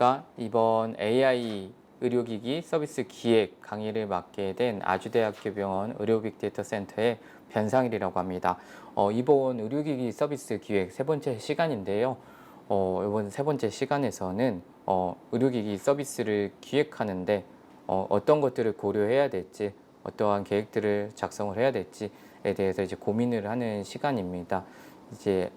안녕하십니까. 이번 AI 의료기기 서비스 기획 강의를 맡게 된 아주대학교 병원 의료빅데이터 센터의 변상일이라고 합니다. 이번 의료기기 서비스 기획 세 번째 시간인데요. 이번 세 번째 시간에서는 의료기기 서비스를 기획하는데 어떤 것들을 고려해야 될지, 어떠한 계획들을 작성을 해야 될지에 대해서 이제 고민을 하는 시간입니다. 이제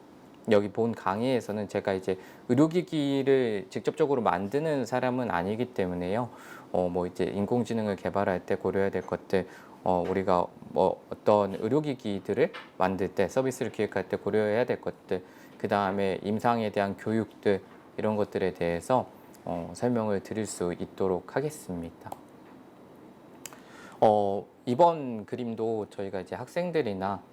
여기 본 강의에서는 제가 이제 의료기기를 직접적으로 만드는 사람은 아니기 때문에요. 뭐 이제 인공지능을 개발할 때 고려해야 될 것들, 우리가 뭐 어떤 의료기기들을 만들 때, 서비스를 기획할 때 고려해야 될 것들, 그 다음에 임상에 대한 교육들, 이런 것들에 대해서 설명을 드릴 수 있도록 하겠습니다. 이번 그림도 저희가 이제 학생들이나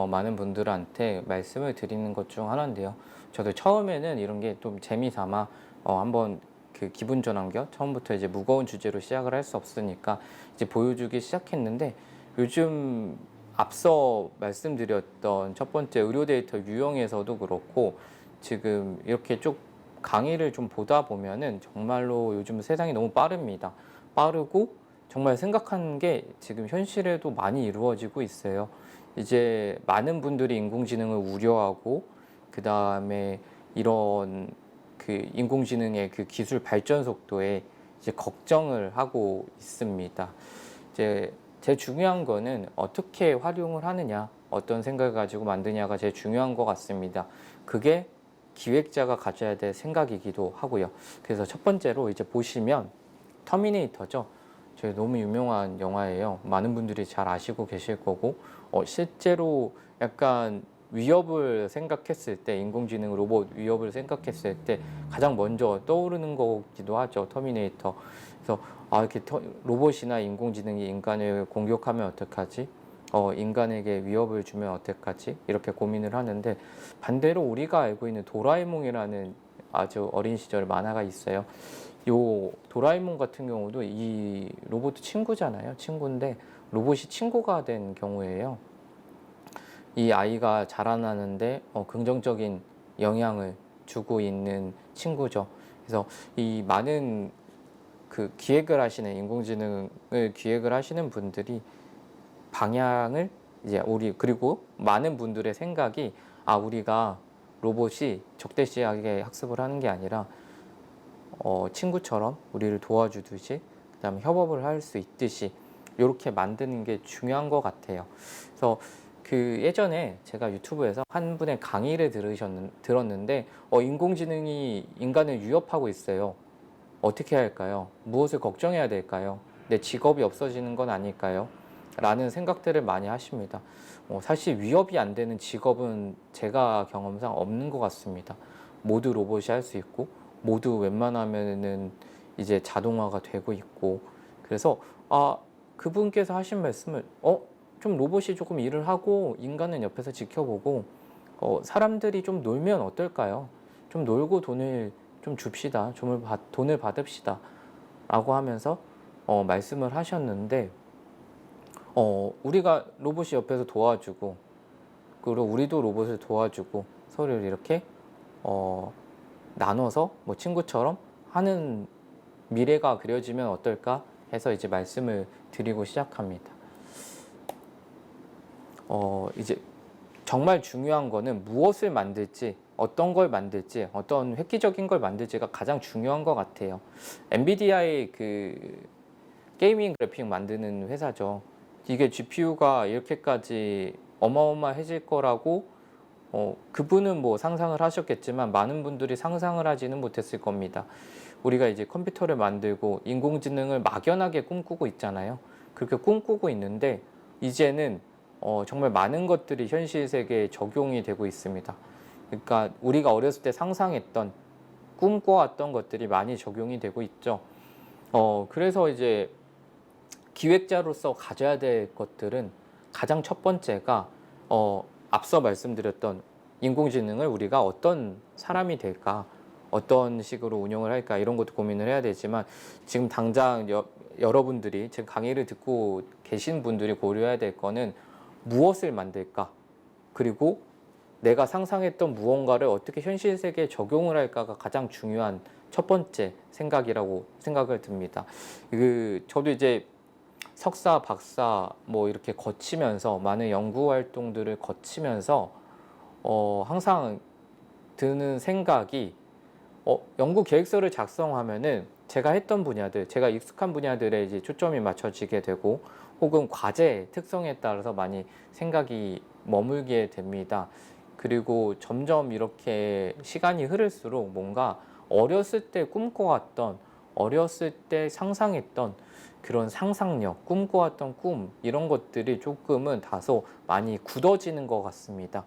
많은 분들한테 말씀을 드리는 것 중 하나인데요. 저도 처음에는 이런 게 좀 재미삼아 한번 그 기분 전환경, 처음부터 이제 무거운 주제로 시작을 할 수 없으니까 이제 보여주기 시작했는데, 요즘 앞서 말씀드렸던 첫 번째 의료 데이터 유형에서도 그렇고, 지금 이렇게 쭉 강의를 좀 보다 보면은 정말로 요즘 세상이 너무 빠릅니다. 빠르고 정말 생각한 게 지금 현실에도 많이 이루어지고 있어요. 이제 많은 분들이 인공지능을 우려하고, 그 다음에 이런 그 인공지능의 그 기술 발전 속도에 이제 걱정을 하고 있습니다. 이제 제일 중요한 거는 어떻게 활용을 하느냐, 어떤 생각을 가지고 만드냐가 제일 중요한 것 같습니다. 그게 기획자가 가져야 될 생각이기도 하고요. 그래서 첫 번째로 이제 보시면 터미네이터죠. 저희 너무 유명한 영화예요. 많은 분들이 잘 아시고 계실 거고, 실제로 약간 위협을 생각했을 때, 인공지능 로봇 위협을 생각했을 때 가장 먼저 떠오르는 거기도 하죠. 터미네이터. 그래서 이렇게 로봇이나 인공지능이 인간을 공격하면 어떡하지? 인간에게 위협을 주면 어떡하지? 이렇게 고민을 하는데, 반대로 우리가 알고 있는 도라에몽이라는 아주 어린 시절 만화가 있어요. 요 도라에몽 같은 경우도 이 로봇 친구잖아요. 친구인데 로봇이 친구가 된 경우에요. 이 아이가 자라나는데 긍정적인 영향을 주고 있는 친구죠. 그래서 이 많은 그 기획을 하시는, 인공지능을 기획을 하시는 분들이 방향을 이제 그리고 많은 분들의 생각이, 우리가 로봇이 적대시하게 학습을 하는 게 아니라 친구처럼 우리를 도와주듯이, 그다음에 협업을 할 수 있듯이 이렇게 만드는 게 중요한 것 같아요. 그래서 그 예전에 제가 유튜브에서 한 분의 강의를 들었는데, 인공지능이 인간을 위협하고 있어요. 어떻게 해야 할까요? 무엇을 걱정해야 될까요? 내 직업이 없어지는 건 아닐까요? 라는 생각들을 많이 하십니다. 사실 위협이 안 되는 직업은 제가 경험상 없는 것 같습니다. 모두 로봇이 할 수 있고, 모두 웬만하면은 이제 자동화가 되고 있고, 그래서 그분께서 하신 말씀을 좀 로봇이 조금 일을 하고 인간은 옆에서 지켜보고 사람들이 좀 놀면 어떨까요? 좀 놀고 돈을 좀 줍시다. 돈을 받읍시다. 라고 하면서 말씀을 하셨는데, 우리가 로봇이 옆에서 도와주고, 그리고 우리도 로봇을 도와주고, 서로 이렇게 나눠서 뭐 친구처럼 하는 미래가 그려지면 어떨까 해서 이제 말씀을 드리고 시작합니다. 이제 정말 중요한 거는 무엇을 만들지, 어떤 걸 만들지, 어떤 획기적인 걸 만들지가 가장 중요한 것 같아요. 엔비디아의 그 게이밍 그래픽 만드는 회사죠. 이게 GPU가 이렇게까지 어마어마해질 거라고 그분은 뭐 상상을 하셨겠지만 많은 분들이 상상을 하지는 못했을 겁니다. 우리가 이제 컴퓨터를 만들고 인공지능을 막연하게 꿈꾸고 있잖아요. 그렇게 꿈꾸고 있는데 이제는 정말 많은 것들이 현실 세계에 적용이 되고 있습니다. 그러니까 우리가 어렸을 때 상상했던, 꿈꿔왔던 것들이 많이 적용이 되고 있죠. 그래서 이제 기획자로서 가져야 될 것들은 가장 첫 번째가 앞서 말씀드렸던 인공지능을 우리가 어떤 사람이 될까, 어떤 식으로 운영을 할까, 이런 것도 고민을 해야 되지만, 지금 당장 여러분들이 지금 강의를 듣고 계신 분들이 고려해야 될 거는 무엇을 만들까, 그리고 내가 상상했던 무언가를 어떻게 현실 세계에 적용을 할까가 가장 중요한 첫 번째 생각이라고 생각을 듭니다. 저도 이제 석사, 박사 뭐 이렇게 거치면서 많은 연구 활동들을 거치면서 항상 드는 생각이 연구 계획서를 작성하면은 제가 했던 분야들, 제가 익숙한 분야들에 이제 초점이 맞춰지게 되고 혹은 과제 특성에 따라서 많이 생각이 머물게 됩니다. 그리고 점점 이렇게 시간이 흐를수록 뭔가 어렸을 때 꿈꿔왔던, 어렸을 때 상상했던 그런 상상력, 꿈꿔왔던 꿈 이런 것들이 조금은 다소 많이 굳어지는 것 같습니다.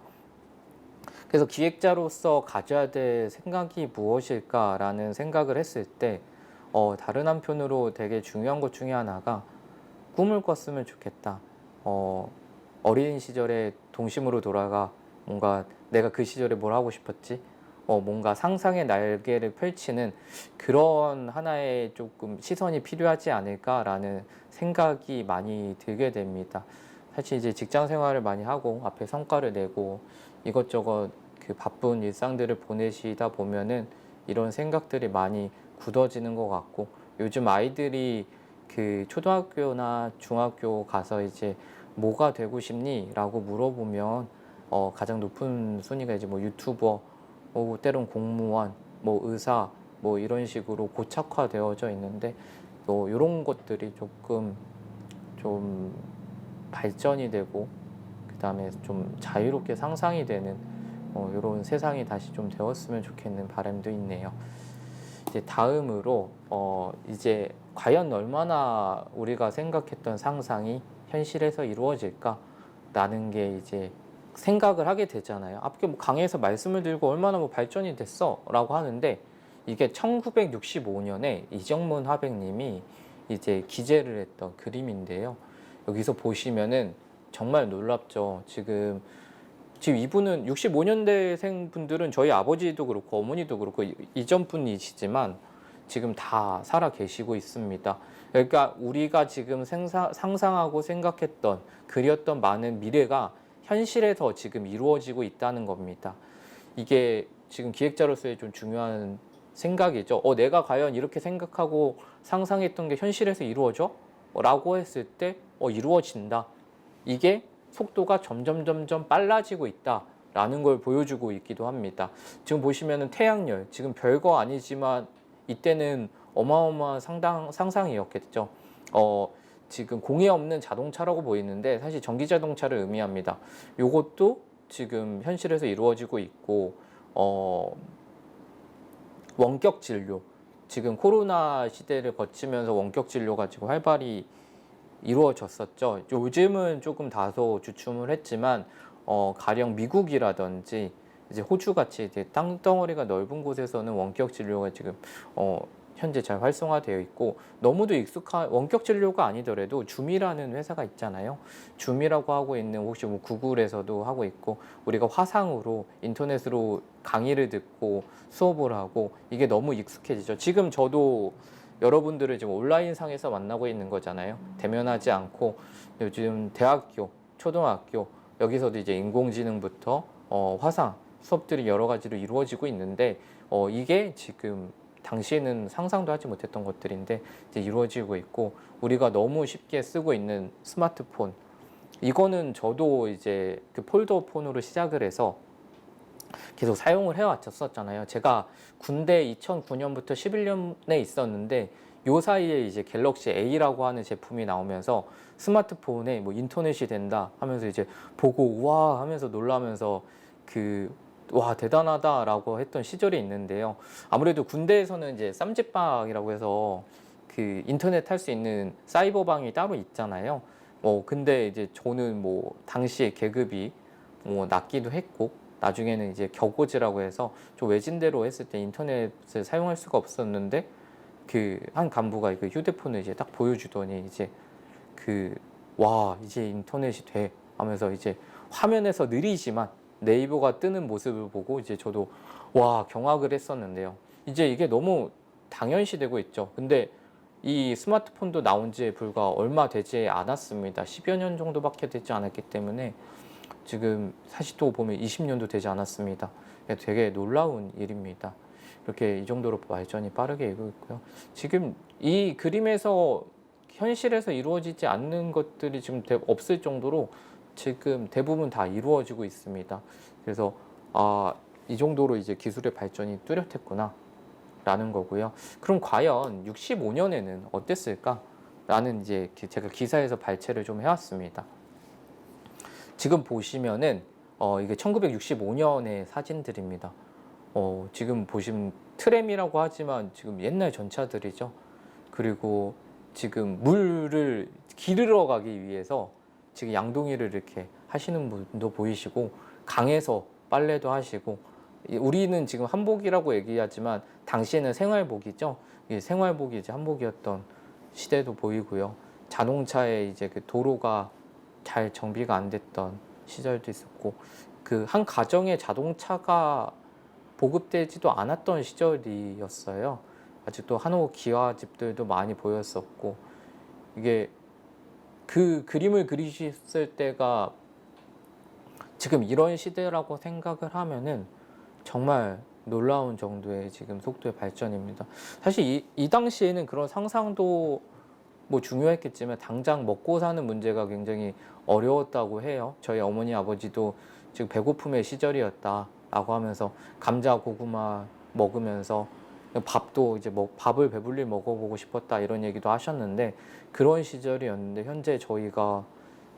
그래서 기획자로서 가져야 될 생각이 무엇일까라는 생각을 했을 때 다른 한편으로 되게 중요한 것 중에 하나가 꿈을 꿨으면 좋겠다. 어린 시절에 동심으로 돌아가 뭔가 내가 그 시절에 뭘 하고 싶었지? 뭔가 상상의 날개를 펼치는 그런 하나의 조금 시선이 필요하지 않을까라는 생각이 많이 들게 됩니다. 사실 이제 직장 생활을 많이 하고 앞에 성과를 내고 이것저것 그 바쁜 일상들을 보내시다 보면은 이런 생각들이 많이 굳어지는 것 같고 요즘 아이들이 그 초등학교나 중학교 가서 이제 뭐가 되고 싶니? 라고 물어보면 가장 높은 순위가 이제 뭐 유튜버, 때론 공무원, 뭐 의사, 뭐 이런 식으로 고착화되어져 있는데 이런 것들이 조금 좀 발전이 되고 그다음에 좀 자유롭게 상상이 되는 이런 세상이 다시 좀 되었으면 좋겠는 바람도 있네요. 이제 다음으로 이제 과연 얼마나 우리가 생각했던 상상이 현실에서 이루어질까라는 게 이제 생각을 하게 되잖아요. 앞에 뭐 강의에서 말씀을 드리고 얼마나 뭐 발전이 됐어라고 하는데 이게 1965년에 이정문 화백님이 이제 기재를 했던 그림인데요. 여기서 보시면은 정말 놀랍죠. 지금 이분은 65년대생 분들은 저희 아버지도 그렇고 어머니도 그렇고 이전 분이시지만 지금 다 살아 계시고 있습니다. 그러니까 우리가 지금 상상하고 생각했던 그렸던 많은 미래가 현실에서 지금 이루어지고 있다는 겁니다. 이게 지금 기획자로서의 좀 중요한 생각이죠. 내가 과연 이렇게 생각하고 상상했던 게 현실에서 이루어져? 라고 했을 때 이루어진다. 이게 속도가 점점 빨라지고 있다라는 걸 보여주고 있기도 합니다. 지금 보시면은 태양열, 지금 별거 아니지만 이때는 어마어마한 상상이었겠죠. 지금 공해 없는 자동차라고 보이는데 사실 전기 자동차를 의미합니다. 이것도 지금 현실에서 이루어지고 있고 원격 진료, 지금 코로나 시대를 거치면서 원격 진료가 지금 활발히 이루어졌었죠. 요즘은 조금 다소 주춤을 했지만 가령 미국이라든지 이제 호주같이 이제 땅덩어리가 넓은 곳에서는 원격 진료가 지금 현재 잘 활성화되어 있고 너무도 익숙한 원격 진료가 아니더라도 줌이라는 회사가 있잖아요. 줌이라고 하고 있는 혹시 뭐 구글에서도 하고 있고 우리가 화상으로 인터넷으로 강의를 듣고 수업을 하고 이게 너무 익숙해지죠. 지금 저도 여러분들을 지금 온라인 상에서 만나고 있는 거잖아요. 대면하지 않고 요즘 대학교, 초등학교 여기서도 이제 인공지능부터 화상 수업들이 여러 가지로 이루어지고 있는데 이게 지금 당시에는 상상도 하지 못했던 것들인데 이제 이루어지고 있고 우리가 너무 쉽게 쓰고 있는 스마트폰 이거는 저도 이제 그 폴더 폰으로 시작을 해서 계속 사용을 해왔었잖아요. 제가 군대 2009년부터 11년에 있었는데 요 사이에 이제 갤럭시 A라고 하는 제품이 나오면서 스마트폰에 뭐 인터넷이 된다 하면서 이제 보고 우와 하면서 놀라면서 와 대단하다라고 했던 시절이 있는데요. 아무래도 군대에서는 이제 쌈짓방이라고 해서 그 인터넷 할 수 있는 사이버방이 따로 있잖아요. 근데 이제 저는 뭐 당시에 계급이 낮기도 했고 나중에는 이제 격오지라고 해서 좀 외진대로 했을 때 인터넷을 사용할 수가 없었는데 그 한 간부가 그 휴대폰을 이제 딱 보여주더니 이제 와 이제 인터넷이 돼 하면서 이제 화면에서 느리지만 네이버가 뜨는 모습을 보고 이제 저도 와 경악을 했었는데요. 이제 이게 너무 당연시되고 있죠. 근데 이 스마트폰도 나온 지 불과 얼마 되지 않았습니다. 10여 년 정도밖에 되지 않았기 때문에 지금 사실 또 보면 20년도 되지 않았습니다. 되게 놀라운 일입니다. 이렇게 이 정도로 발전이 빠르게 이루고 있고요. 지금 이 그림에서 현실에서 이루어지지 않는 것들이 지금 없을 정도로 지금 대부분 다 이루어지고 있습니다. 그래서 이 정도로 이제 기술의 발전이 뚜렷했구나 라는 거고요. 그럼 과연 65년에는 어땠을까? 라는 이제 제가 기사에서 발췌를 좀 해왔습니다. 지금 보시면은 이게 1965년의 사진들입니다. 지금 보시면 트램이라고 하지만 지금 옛날 전차들이죠. 그리고 지금 물을 기르러 가기 위해서 지금 양동이를 이렇게 하시는 분도 보이시고, 강에서 빨래도 하시고, 우리는 지금 한복이라고 얘기하지만 당시에는 생활복이죠. 이 생활복이 이제 한복이었던 시대도 보이고요. 자동차에 이제 그 도로가 잘 정비가 안 됐던 시절도 있었고, 그 한 가정에 자동차가 보급되지도 않았던 시절이었어요. 아직도 한옥 기와집들도 많이 보였었고, 이게 그 그림을 그리셨을 때가 지금 이런 시대라고 생각을 하면은 정말 놀라운 정도의 지금 속도의 발전입니다. 사실 이 당시에는 그런 상상도 뭐 중요했겠지만 당장 먹고 사는 문제가 굉장히 어려웠다고 해요. 저희 어머니 아버지도 지금 배고픔의 시절이었다라고 하면서 감자 고구마 먹으면서 밥도 이제 밥을 배불리 먹어보고 싶었다 이런 얘기도 하셨는데, 그런 시절이었는데 현재 저희가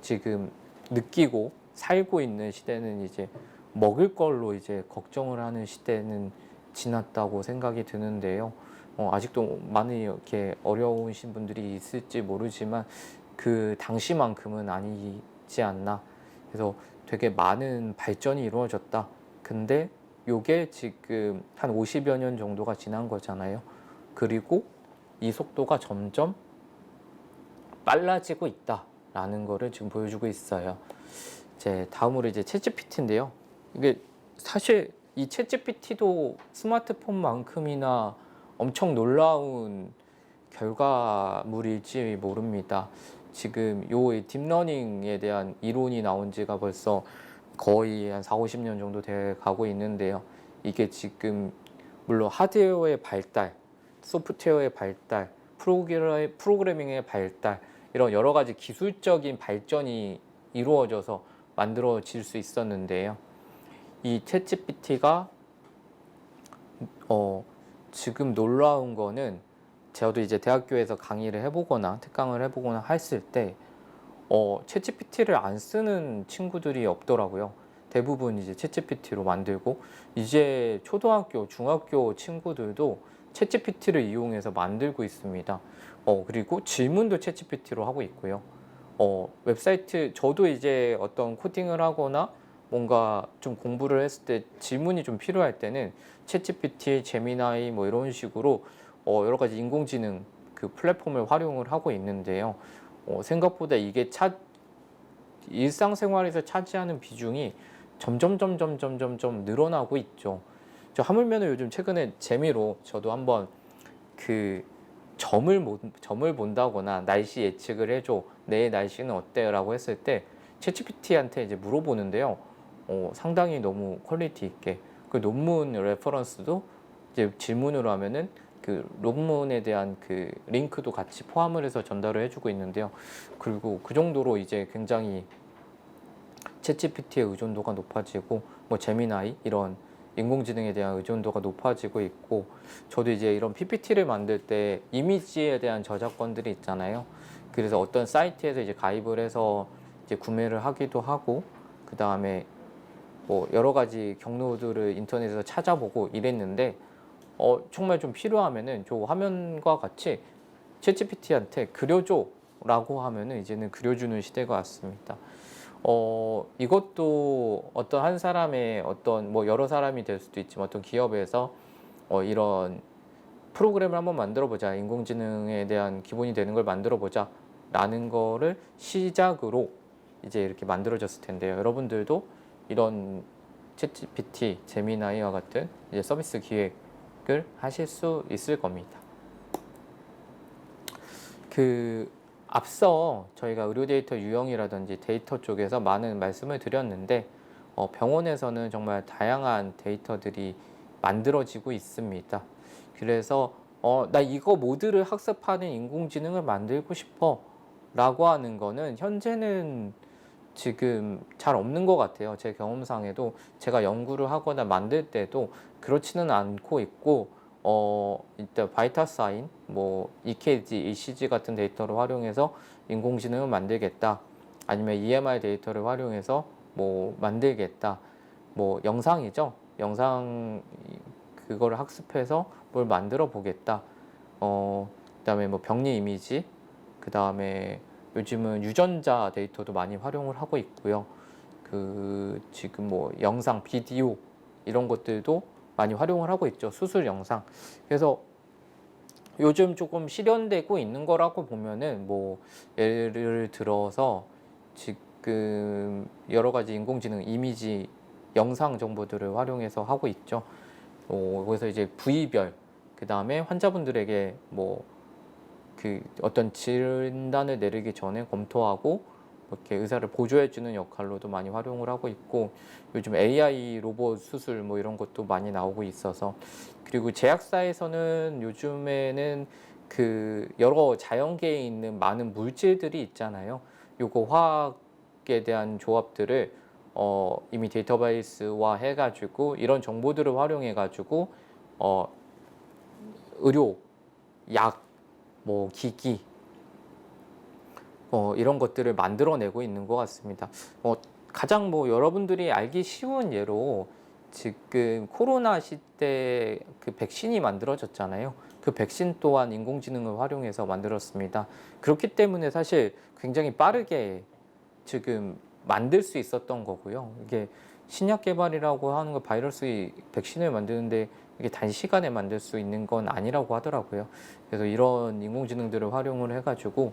지금 느끼고 살고 있는 시대는 이제 먹을 걸로 이제 걱정을 하는 시대는 지났다고 생각이 드는데요. 아직도 많이 이렇게 어려우신 분들이 있을지 모르지만 그 당시만큼은 아니지 않나. 그래서 되게 많은 발전이 이루어졌다. 근데 요게 지금 한 50여 년 정도가 지난 거잖아요. 그리고 이 속도가 점점 빨라지고 있다라는 거를 지금 보여주고 있어요. 이제 다음으로 이제 챗GPT인데요. 이게 사실 이 챗GPT도 스마트폰만큼이나 엄청 놀라운 결과물일지 모릅니다. 지금 요 딥러닝에 대한 이론이 나온 지가 벌써 거의 한 4, 50년 정도 돼 가고 있는데요. 이게 지금 물론 하드웨어의 발달, 소프트웨어의 발달, 프로그래밍의 발달, 이런 여러 가지 기술적인 발전이 이루어져서 만들어질 수 있었는데요. 이 챗GPT가 지금 놀라운 거는, 저도 이제 대학교에서 강의를 해보거나 특강을 해보거나 했을 때 챗GPT를 안 쓰는 친구들이 없더라고요. 대부분 이제 챗GPT로 만들고, 이제 초등학교, 중학교 친구들도 챗GPT를 이용해서 만들고 있습니다. 그리고 질문도 챗GPT로 하고 있고요. 웹사이트, 저도 이제 어떤 코딩을 하거나 뭔가 좀 공부를 했을 때 질문이 좀 필요할 때는 챗GPT, 제미나이 뭐 이런 식으로 여러 가지 인공지능 그 플랫폼을 활용을 하고 있는데요. 생각보다 이게 일상생활에서 차지하는 비중이 점점 늘어나고 있죠. 저 하물며는 요즘 최근에 재미로 저도 한번 그 점을 본다거나 날씨 예측을 해줘, 내일 날씨는 어때요? 라고 했을 때 챗GPT한테 이제 물어보는데요. 상당히 너무 퀄리티 있게, 그 논문 레퍼런스도 이제 질문으로 하면은 그 논문에 대한 그 링크도 같이 포함을 해서 전달을 해주고 있는데요. 그리고 그 정도로 이제 굉장히 챗GPT의 의존도가 높아지고, 뭐 제미나이 이런 인공지능에 대한 의존도가 높아지고 있고, 저도 이제 이런 PPT를 만들 때 이미지에 대한 저작권들이 있잖아요. 그래서 어떤 사이트에서 이제 가입을 해서 이제 구매를 하기도 하고, 그 다음에 뭐 여러 가지 경로들을 인터넷에서 찾아보고 이랬는데, 정말 좀 필요하면은 저 화면과 같이 챗GPT한테 그려줘 라고 하면은 이제는 그려주는 시대가 왔습니다. 이것도 어떤 한 사람의 어떤 뭐 여러 사람이 될 수도 있지만 어떤 기업에서 이런 프로그램을 한번 만들어 보자, 인공지능에 대한 기본이 되는 걸 만들어 보자 라는 거를 시작으로 이제 이렇게 만들어졌을 텐데요. 여러분들도 이런 챗GPT, 제미나이와 같은 이제 서비스 기획을 하실 수 있을 겁니다. 앞서 저희가 의료 데이터 유형이라든지 데이터 쪽에서 많은 말씀을 드렸는데, 병원에서는 정말 다양한 데이터들이 만들어지고 있습니다. 그래서 나 이거 모드를 학습하는 인공지능을 만들고 싶어 라고 하는 거는 현재는 지금 잘 없는 것 같아요. 제 경험상에도 제가 연구를 하거나 만들 때도 그렇지는 않고 있고, 일단 바이타사인, 뭐 EKG, ECG 같은 데이터를 활용해서 인공지능을 만들겠다. 아니면 EMR 데이터를 활용해서 뭐 만들겠다. 뭐 영상이죠. 영상 그거를 학습해서 뭘 만들어 보겠다. 그다음에 뭐 병리 이미지, 그다음에 요즘은 유전자 데이터도 많이 활용을 하고 있고요. 그 지금 뭐 영상, 비디오 이런 것들도 많이 활용을 하고 있죠. 수술 영상. 그래서 요즘 조금 실현되고 있는 거라고 보면은 뭐 예를 들어서 지금 여러 가지 인공지능 이미지 영상 정보들을 활용해서 하고 있죠. 그래서 이제 부위별, 그 다음에 환자분들에게 뭐 그 어떤 진단을 내리기 전에 검토하고 이렇게 의사를 보조해주는 역할로도 많이 활용을 하고 있고, 요즘 AI 로봇 수술 뭐 이런 것도 많이 나오고 있어서, 그리고 제약사에서는 요즘에는 그 여러 자연계에 있는 많은 물질들이 있잖아요. 요거 화학에 대한 조합들을 이미 데이터베이스화 해가지고 이런 정보들을 활용해가지고 의료, 약, 뭐 기기 이런 것들을 만들어내고 있는 것 같습니다. 가장 뭐 여러분들이 알기 쉬운 예로 지금 코로나 시대 그 백신이 만들어졌잖아요. 그 백신 또한 인공지능을 활용해서 만들었습니다. 그렇기 때문에 사실 굉장히 빠르게 지금 만들 수 있었던 거고요. 이게 신약 개발이라고 하는 거, 바이러스 백신을 만드는데 이게 단시간에 만들 수 있는 건 아니라고 하더라고요. 그래서 이런 인공지능들을 활용을 해가지고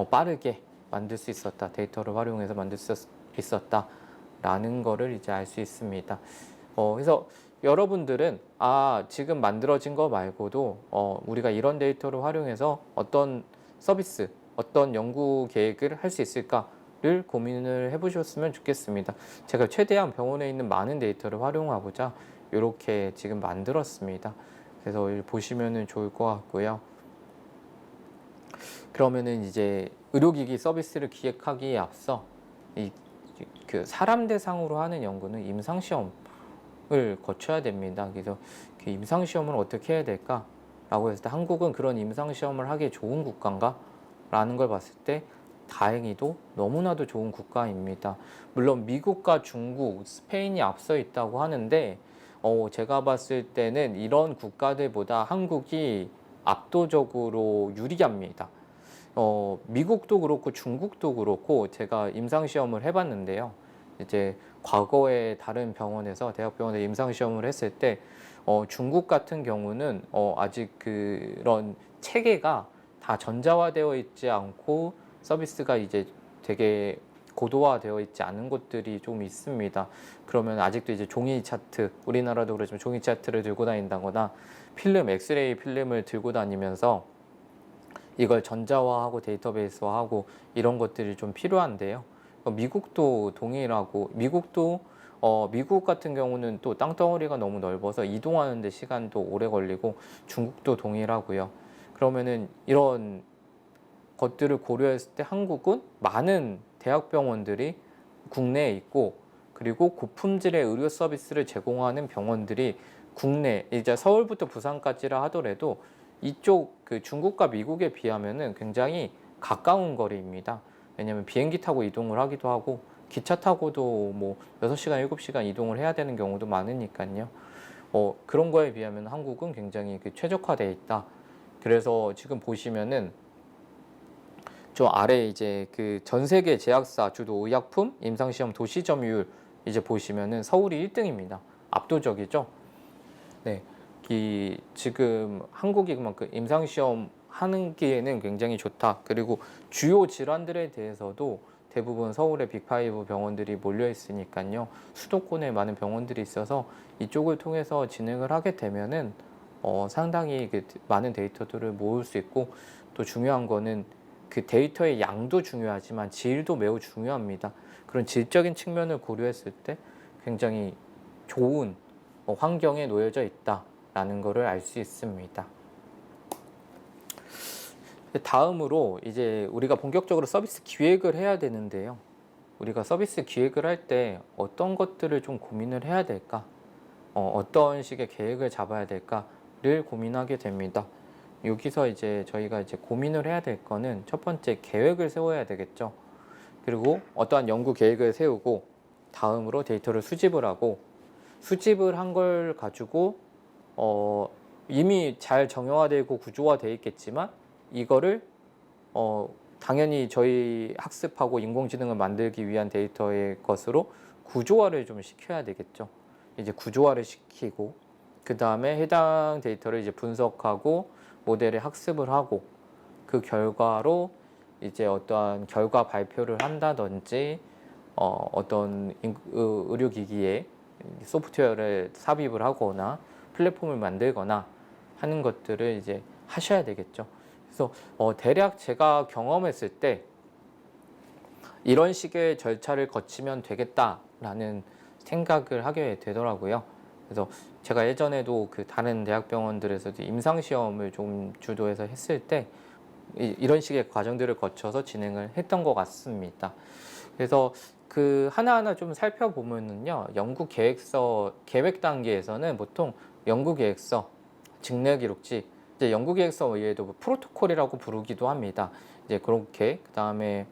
빠르게 만들 수 있었다. 데이터를 활용해서 만들 수 있었다라는 거를 이제 알 수 있습니다. 그래서 여러분들은 지금 만들어진 거 말고도 우리가 이런 데이터를 활용해서 어떤 서비스, 어떤 연구 계획을 할 수 있을까를 고민을 해보셨으면 좋겠습니다. 제가 최대한 병원에 있는 많은 데이터를 활용하고자 이렇게 지금 만들었습니다. 그래서 보시면은 좋을 것 같고요. 그러면은 이제 의료기기 서비스를 기획하기에 앞서 그 사람 대상으로 하는 연구는 임상시험을 거쳐야 됩니다. 그래서 그 임상시험을 어떻게 해야 될까라고 했을 때, 한국은 그런 임상시험을 하기에 좋은 국가인가? 라는 걸 봤을 때 다행히도 너무나도 좋은 국가입니다. 물론 미국과 중국, 스페인이 앞서 있다고 하는데 제가 봤을 때는 이런 국가들보다 한국이 압도적으로 유리합니다. 미국도 그렇고 중국도 그렇고 제가 임상시험을 해봤는데요. 이제 과거에 다른 병원에서, 대학병원에 임상시험을 했을 때 중국 같은 경우는 아직 그런 체계가 다 전자화되어 있지 않고 서비스가 이제 되게 고도화되어 있지 않은 곳들이 좀 있습니다. 그러면 아직도 이제 종이 차트, 우리나라도 그렇지만 종이 차트를 들고 다닌다거나 필름, 엑스레이 필름을 들고 다니면서 이걸 전자화하고 데이터베이스화하고 이런 것들이 좀 필요한데요. 미국도 동일하고, 미국 같은 경우는 또 땅덩어리가 너무 넓어서 이동하는 데 시간도 오래 걸리고, 중국도 동일하고요. 그러면은 이런 것들을 고려했을 때 한국은 많은 대학병원들이 국내에 있고, 그리고 고품질의 의료 서비스를 제공하는 병원들이 국내, 이제 서울부터 부산까지라 하더라도 이쪽 그 중국과 미국에 비하면은 굉장히 가까운 거리입니다. 왜냐하면 비행기 타고 이동을 하기도 하고 기차 타고도 뭐 6시간, 7시간 이동을 해야 되는 경우도 많으니까요. 그런 거에 비하면 한국은 굉장히 최적화되어 있다. 그래서 지금 보시면은 저 아래 이제 그 전 세계 제약사 주도 의약품 임상시험 도시 점유율 이제 보시면은 서울이 1등입니다. 압도적이죠. 네. 지금 한국이 그만큼 임상시험 하는 기에는 굉장히 좋다. 그리고 주요 질환들에 대해서도 대부분 서울의 빅5 병원들이 몰려 있으니까요. 수도권에 많은 병원들이 있어서 이쪽을 통해서 진행을 하게 되면은 상당히 많은 데이터들을 모을 수 있고, 또 중요한 거는 그 데이터의 양도 중요하지만 질도 매우 중요합니다. 그런 질적인 측면을 고려했을 때 굉장히 좋은 환경에 놓여져 있다라는 것을 알 수 있습니다. 다음으로 이제 우리가 본격적으로 서비스 기획을 해야 되는데요. 우리가 서비스 기획을 할 때 어떤 것들을 좀 고민을 해야 될까? 어떤 식의 계획을 잡아야 될까를 고민하게 됩니다. 여기서 이제 저희가 이제 고민을 해야 될 거는 첫 번째 계획을 세워야 되겠죠. 그리고 어떠한 연구 계획을 세우고 다음으로 데이터를 수집을 하고 수집을 한 걸 가지고 이미 잘 정형화되고 구조화되어 있겠지만 이거를 당연히 저희 학습하고 인공지능을 만들기 위한 데이터의 것으로 구조화를 좀 시켜야 되겠죠. 이제 구조화를 시키고 그 다음에 해당 데이터를 이제 분석하고 모델에 학습을 하고 그 결과로 이제 어떠한 결과 발표를 한다든지 어떤 의료기기에 소프트웨어를 삽입을 하거나 플랫폼을 만들거나 하는 것들을 이제 하셔야 되겠죠. 그래서 대략 제가 경험했을 때 이런 식의 절차를 거치면 되겠다라는 생각을 하게 되더라고요. 그래서 제가 예전에도 그 다른 대학병원들에서도 임상시험을 좀 주도해서 했을 때 이런 식의 과정들을 거쳐서 진행을 했던 것 같습니다. 그래서 그 하나하나 좀 살펴보면은요, 연구 계획서 계획 단계에서는 보통 연구 계획서, 직내 기록지, 이제 연구 계획서 외에도 뭐 프로토콜이라고 부르기도 합니다. 이제 그렇게 그 다음에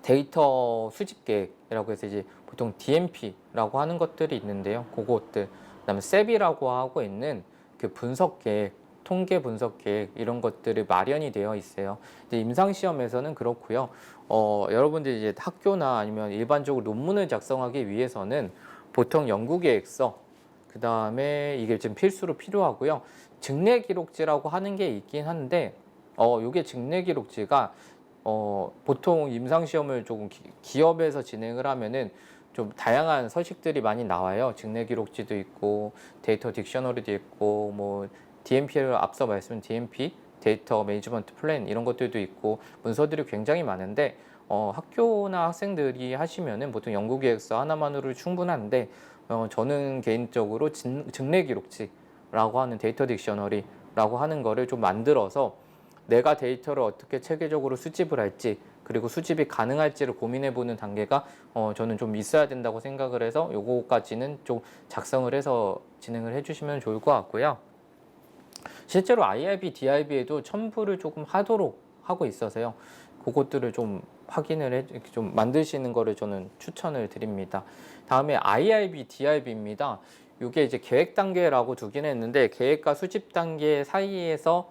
데이터 수집 계획이라고 해서 이제 보통 DMP라고 하는 것들이 있는데요. 그것들, 그다음에 세비라고 하고 있는 그 분석 계획, 통계 분석 계획 이런 것들이 마련이 되어 있어요. 이제 임상 시험에서는 그렇고요. 여러분들이 이제 학교나 아니면 일반적으로 논문을 작성하기 위해서는 보통 연구 계획서, 그 다음에 이게 좀 필수로 필요하고요. 직내 기록지라고 하는 게 있긴 한데, 요게 직내 기록지가 보통 임상시험을 조금 기업에서 진행을 하면은 좀 다양한 서식들이 많이 나와요. 직내 기록지도 있고, 데이터 딕셔너리도 있고, 뭐, DMP를 앞서 말씀드린 DMP, 데이터 매니지먼트 플랜 이런 것들도 있고, 문서들이 굉장히 많은데, 학교나 학생들이 하시면은 보통 연구계획서 하나만으로 충분한데, 저는 개인적으로 직내 기록지라고 하는 데이터 딕셔너리라고 하는 거를 좀 만들어서 내가 데이터를 어떻게 체계적으로 수집을 할지 그리고 수집이 가능할지를 고민해보는 단계가 저는 좀 있어야 된다고 생각을 해서 요거까지는 좀 작성을 해서 진행을 해주시면 좋을 것 같고요. 실제로 IRB, DIB에도 첨부를 조금 하도록 하고 있어서요. 그것들을 좀 확인을 좀 만드시는 거를 저는 추천을 드립니다. 다음에 IRB, DIB입니다. 이게 이제 계획 단계라고 두긴 했는데 계획과 수집 단계 사이에서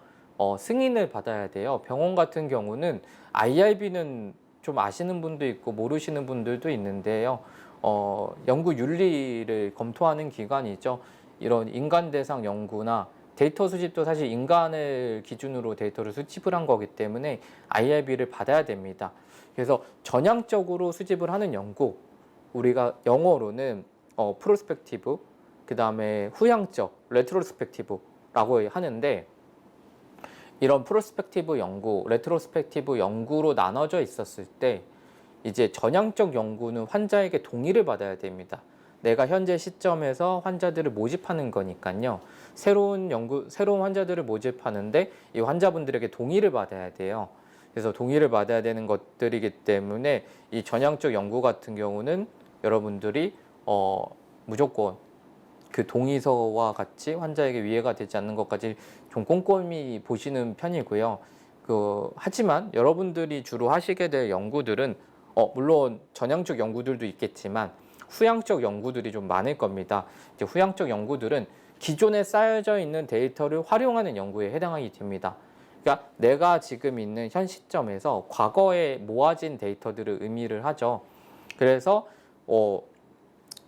승인을 받아야 돼요. 병원 같은 경우는 IRB는 좀 아시는 분도 있고 모르시는 분들도 있는데요. 연구 윤리를 검토하는 기관이죠. 이런 인간 대상 연구나 데이터 수집도 사실 인간을 기준으로 데이터를 수집을 한 거기 때문에 IRB를 받아야 됩니다. 그래서 전향적으로 수집을 하는 연구, 우리가 영어로는 프로스펙티브, 그 다음에 후향적, 레트로스펙티브라고 하는데 이런 프로스펙티브 연구, 레트로스펙티브 연구로 나눠져 있었을 때 이제 전향적 연구는 환자에게 동의를 받아야 됩니다. 내가 현재 시점에서 환자들을 모집하는 거니까요. 새로운 환자들을 모집하는데 이 환자분들에게 동의를 받아야 돼요. 그래서 동의를 받아야 되는 것들이기 때문에 이 전향적 연구 같은 경우는 여러분들이 무조건 그 동의서와 같이 환자에게 위해가 되지 않는 것까지 좀 꼼꼼히 보시는 편이고요. 하지만 여러분들이 주로 하시게 될 연구들은 물론 전향적 연구들도 있겠지만 후향적 연구들이 좀 많을 겁니다. 이제 후향적 연구들은 기존에 쌓여져 있는 데이터를 활용하는 연구에 해당하게 됩니다. 그러니까 내가 지금 있는 현 시점에서 과거에 모아진 데이터들을 의미를 하죠. 그래서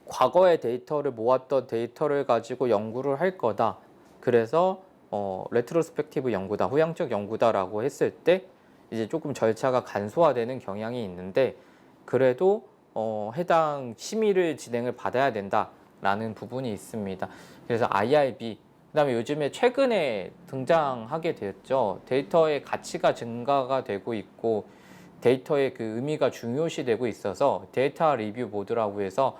과거의 데이터를 모았던 데이터를 가지고 연구를 할 거다. 그래서 레트로스펙티브 연구다, 후향적 연구다라고 했을 때 이제 조금 절차가 간소화되는 경향이 있는데 그래도 해당 심의를 진행을 받아야 된다라는 부분이 있습니다. 그래서 IRB, 그다음에 요즘에 최근에 등장하게 되었죠. 데이터의 가치가 증가가 되고 있고 데이터의 그 의미가 중요시되고 있어서 데이터 리뷰 보드라고 해서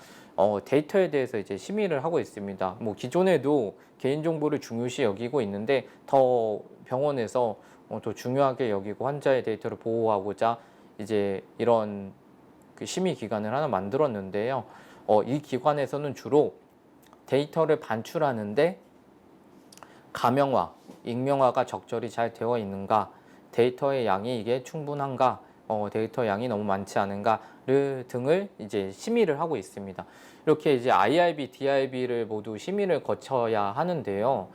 데이터에 대해서 이제 심의를 하고 있습니다. 뭐 기존에도 개인정보를 중요시 여기고 있는데 더 병원에서 더 중요하게 여기고 환자의 데이터를 보호하고자 이제 이런 그 심의 기관을 하나 만들었는데요. 이 기관에서는 주로 데이터를 반출하는데 가명화, 익명화가 적절히 잘 되어 있는가, 데이터의 양이 이게 충분한가, 데이터 양이 너무 많지 않은가를 등을 이제 심의를 하고 있습니다. 이렇게 이제 IRB, DIB를 모두 심의를 거쳐야 하는데요.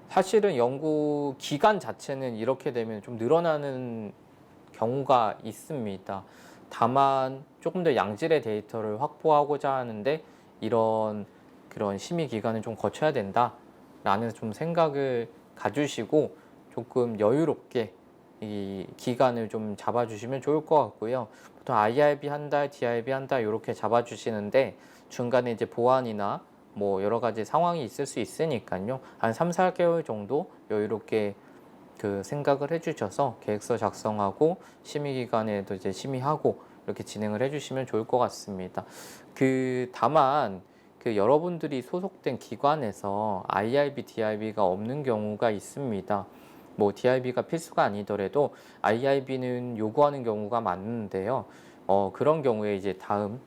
사실은 연구 기간 자체는 이렇게 되면 좀 늘어나는 경우가 있습니다. 다만 조금 더 양질의 데이터를 확보하고자 하는데 이런 그런 심의 기간을 좀 거쳐야 된다라는 좀 생각을 가주시고 조금 여유롭게 이 기간을 좀 잡아주시면 좋을 것 같고요. 보통 IRB 한 달, DIB 한 달 이렇게 잡아주시는데 중간에 이제 보완이나 뭐 여러 가지 상황이 있을 수 있으니까요. 한 3, 4개월 정도 여유롭게 그 생각을 해주셔서 계획서 작성하고 심의 기간에도 이제 심의하고 이렇게 진행을 해주시면 좋을 것 같습니다. 다만 그 여러분들이 소속된 기관에서 IRB, DIB가 없는 경우가 있습니다. 뭐 DIB가 필수가 아니더라도 IRB는 요구하는 경우가 많은데요. 그런 경우에 이제 다음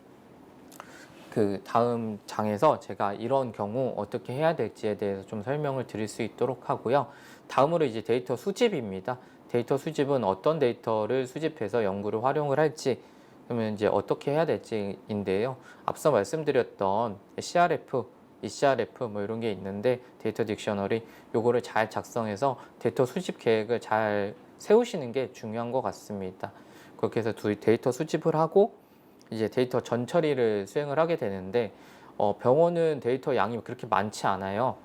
장에서 제가 이런 경우 어떻게 해야 될지에 대해서 좀 설명을 드릴 수 있도록 하고요. 다음으로 이제 데이터 수집입니다. 데이터 수집은 어떤 데이터를 수집해서 연구를 활용을 할지, 그러면 이제 어떻게 해야 될지인데요. 앞서 말씀드렸던 CRF, ECRF 뭐 이런 게 있는데 데이터 딕셔너리 요거를 잘 작성해서 데이터 수집 계획을 잘 세우시는 게 중요한 것 같습니다. 그렇게 해서 데이터 수집을 하고 이제 데이터 전처리를 수행을 하게 되는데 병원은 데이터 양이 그렇게 많지 않아요.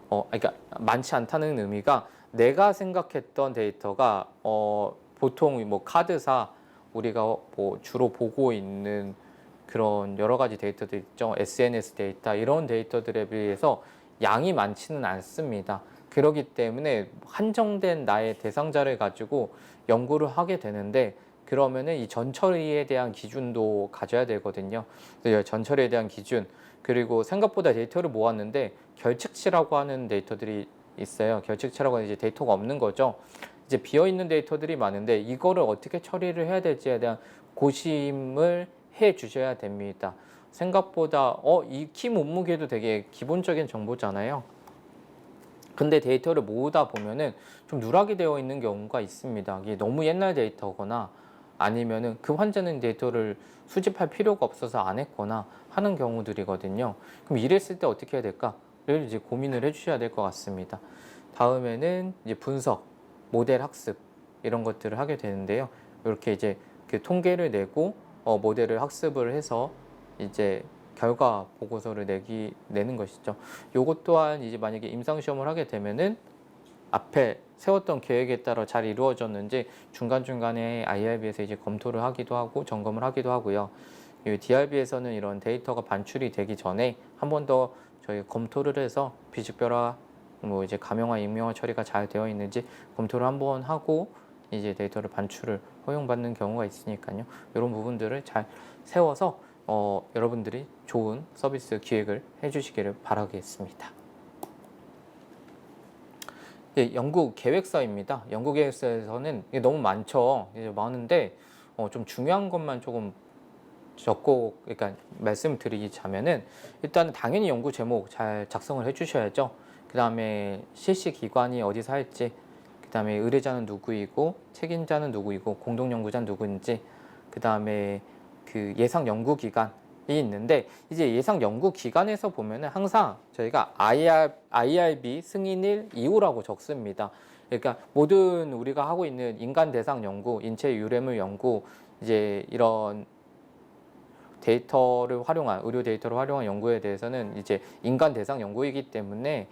그러니까 많지 않다는 의미가 내가 생각했던 데이터가 보통 뭐 카드사 우리가 뭐 주로 보고 있는 그런 여러 가지 데이터들 있죠. SNS 데이터 이런 데이터들에 비해서 양이 많지는 않습니다. 그렇기 때문에 한정된 나의 대상자를 가지고 연구를 하게 되는데 그러면은 이 전처리에 대한 기준도 가져야 되거든요. 전처리에 대한 기준, 그리고 생각보다 데이터를 모았는데 결측치라고 하는 데이터들이 있어요. 결측치라고 하는 이제 데이터가 없는 거죠. 이제 비어 있는 데이터들이 많은데 이거를 어떻게 처리를 해야 될지에 대한 고심을 해 주셔야 됩니다. 생각보다 이 키 몸무게도 되게 기본적인 정보잖아요. 근데 데이터를 모으다 보면은 좀 누락이 되어 있는 경우가 있습니다. 이게 너무 옛날 데이터거나 아니면은 그 환자는 데이터를 수집할 필요가 없어서 안 했거나 하는 경우들이거든요. 그럼 이랬을 때 어떻게 해야 될까를 이제 고민을 해주셔야 될 것 같습니다. 다음에는 이제 분석, 모델 학습 이런 것들을 하게 되는데요. 이렇게 이제 그 통계를 내고 모델을 학습을 해서 이제 결과 보고서를 내는 것이죠. 요것 또한 이제 만약에 임상 시험을 하게 되면은 앞에 세웠던 계획에 따라 잘 이루어졌는지 중간중간에 IRB에서 이제 검토를 하기도 하고 점검을 하기도 하고요. DRB에서는 이런 데이터가 반출이 되기 전에 한 번 더 저희 검토를 해서 비식별화, 뭐 이제 가명화, 익명화 처리가 잘 되어 있는지 검토를 한번 하고 이제 데이터를 반출을 허용받는 경우가 있으니까요. 이런 부분들을 잘 세워서 여러분들이 좋은 서비스 기획을 해주시기를 바라겠습니다. 예, 연구 계획서입니다. 연구 계획서에서는 이게 너무 많죠. 이제 많은데 좀 중요한 것만 조금 적고, 그러니까 말씀드리자면은 일단 당연히 연구 제목 잘 작성을 해주셔야죠. 그 다음에 실시 기관이 어디서 할지, 그 다음에 의뢰자는 누구이고 책임자는 누구이고 공동 연구자는 누구인지, 그 다음에 그 예상 연구 기간이 있는데 이제 예상 연구 기간에서 보면은 항상 저희가 IRB 승인일 이후라고 적습니다. 그러니까 모든 우리가 하고 있는 인간 대상 연구, 인체 유래물 연구, 이제 이런 데이터를 활용한 의료 데이터를 활용한 연구에 대해서는 이제 인간 대상 연구이기 때문에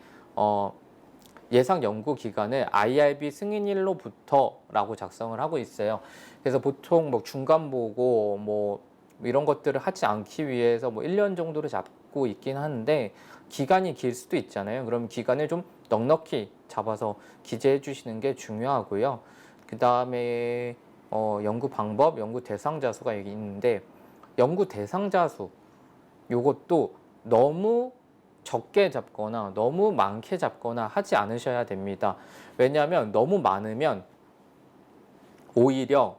예상 연구 기간을 IRB 승인일로부터라고 작성을 하고 있어요. 그래서 보통 뭐 중간 보고 뭐 이런 것들을 하지 않기 위해서 뭐 1년 정도를 잡고 있긴 하는데 기간이 길 수도 있잖아요. 그럼 기간을 좀 넉넉히 잡아서 기재해 주시는 게 중요하고요. 그 다음에 연구 방법, 연구 대상자 수가 여기 있는데 연구 대상자 수, 요것도 너무 적게 잡거나 너무 많게 잡거나 하지 않으셔야 됩니다. 왜냐하면 너무 많으면 오히려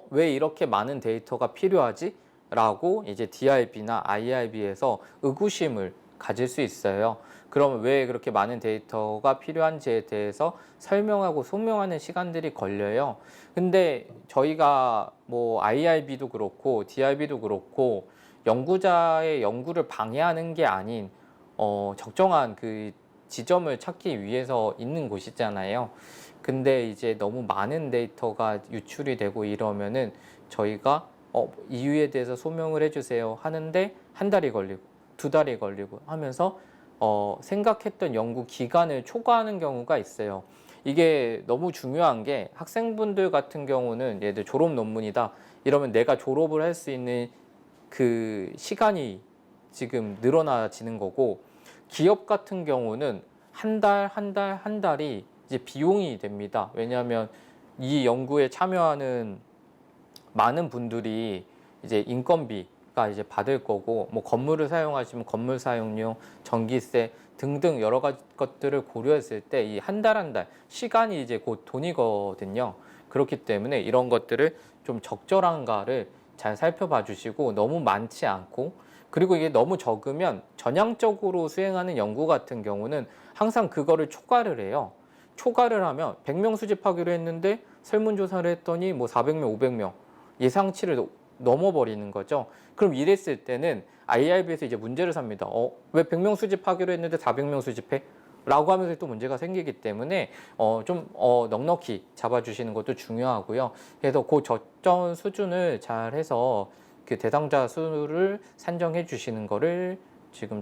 왜 이렇게 많은 데이터가 필요하지? 라고 이제 DRB나 IRB에서 의구심을 가질 수 있어요. 그러면 왜 그렇게 많은 데이터가 필요한지에 대해서 설명하고 소명하는 시간들이 걸려요. 근데 저희가 뭐 IRB도 그렇고 DRB도 그렇고 연구자의 연구를 방해하는 게 아닌 적정한 그 지점을 찾기 위해서 있는 곳이잖아요. 근데 이제 너무 많은 데이터가 유출이 되고 이러면은 저희가 이유에 대해서 소명을 해주세요 하는데 한 달이 걸리고 두 달이 걸리고 하면서 생각했던 연구 기간을 초과하는 경우가 있어요. 이게 너무 중요한 게 학생분들 같은 경우는 얘들 졸업 논문이다 이러면 내가 졸업을 할 수 있는 그 시간이 지금 늘어나지는 거고, 기업 같은 경우는 한 달이 이제 비용이 됩니다. 왜냐하면 이 연구에 참여하는 많은 분들이 이제 인건비가 이제 받을 거고, 뭐 건물을 사용하시면 건물 사용료, 전기세 등등 여러 가지 것들을 고려했을 때 이 한 달 시간이 이제 곧 돈이거든요. 그렇기 때문에 이런 것들을 좀 적절한가를 잘 살펴봐 주시고, 너무 많지 않고, 그리고 이게 너무 적으면 전향적으로 수행하는 연구 같은 경우는 항상 그거를 초과를 해요. 초과를 하면 100명 수집하기로 했는데 설문조사를 했더니 뭐 400명, 500명 예상치를 넘어버리는 거죠. 그럼 이랬을 때는 IRB에서 이제 문제를 삽니다. 왜 100명 수집하기로 했는데 400명 수집해? 라고 하면서 또 문제가 생기기 때문에 좀 넉넉히 잡아주시는 것도 중요하고요. 그래서 그 적정 수준을 잘 해서 그 대상자 수를 산정해 주시는 거를 지금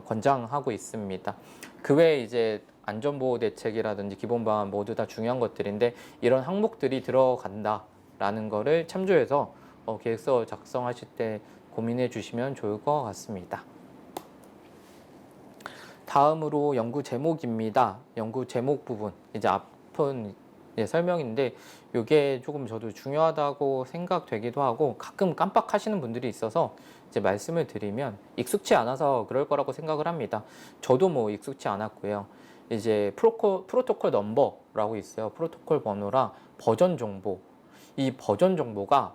권장하고 있습니다. 그 외에 이제 안전보호 대책이라든지 기본방안 모두 다 중요한 것들인데, 이런 항목들이 들어간다라는 거를 참조해서 계획서 작성하실 때 고민해 주시면 좋을 것 같습니다. 다음으로 연구 제목입니다. 연구 제목 부분, 이제 앞은 설명인데 이게 조금 저도 중요하다고 생각되기도 하고, 가끔 깜빡하시는 분들이 있어서 이제 말씀을 드리면 익숙치 않아서 그럴 거라고 생각을 합니다. 저도 뭐 익숙치 않았고요. 이제 프로토콜 넘버라고 있어요. 프로토콜 번호랑 버전 정보. 이 버전 정보가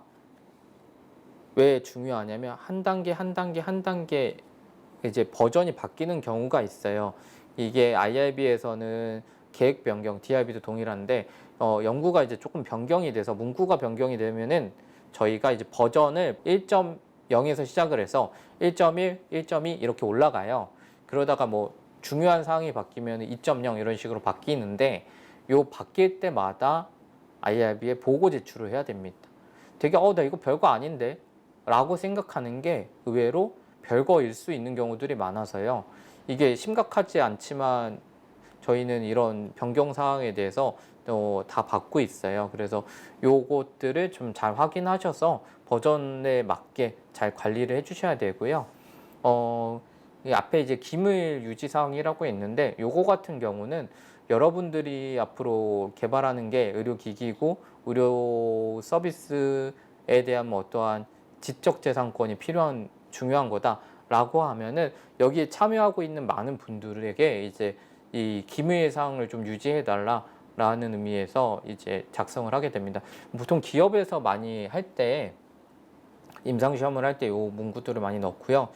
왜 중요하냐면 한 단계 이제 버전이 바뀌는 경우가 있어요. 이게 IRB에서는 계획 변경, DRB도 동일한데 연구가 이제 조금 변경이 돼서 문구가 변경이 되면은 저희가 이제 버전을 1.0에서 시작을 해서 1.1, 1.2 이렇게 올라가요. 그러다가 뭐 중요한 사항이 바뀌면 2.0 이런 식으로 바뀌는데, 요 바뀔 때마다 IRB에 보고 제출을 해야 됩니다. 되게 나 이거 별거 아닌데 라고 생각하는 게 의외로 별거일 수 있는 경우들이 많아서요. 이게 심각하지 않지만 저희는 이런 변경 사항에 대해서 다 받고 있어요. 그래서 요것들을 좀 잘 확인하셔서 버전에 맞게 잘 관리를 해주셔야 되고요. 이 앞에 이제 기밀 유지 사항이라고 있는데, 요거 같은 경우는 여러분들이 앞으로 개발하는 게 의료기기고 의료 서비스에 대한 뭐 어떠한 지적재산권이 필요한 중요한 거다라고 하면은 여기에 참여하고 있는 많은 분들에게 이제 이 기밀 사항을 좀 유지해 달라라는 의미에서 이제 작성을 하게 됩니다. 보통 기업에서 많이 할 때 임상시험을 할 때 요 문구들을 많이 넣고요.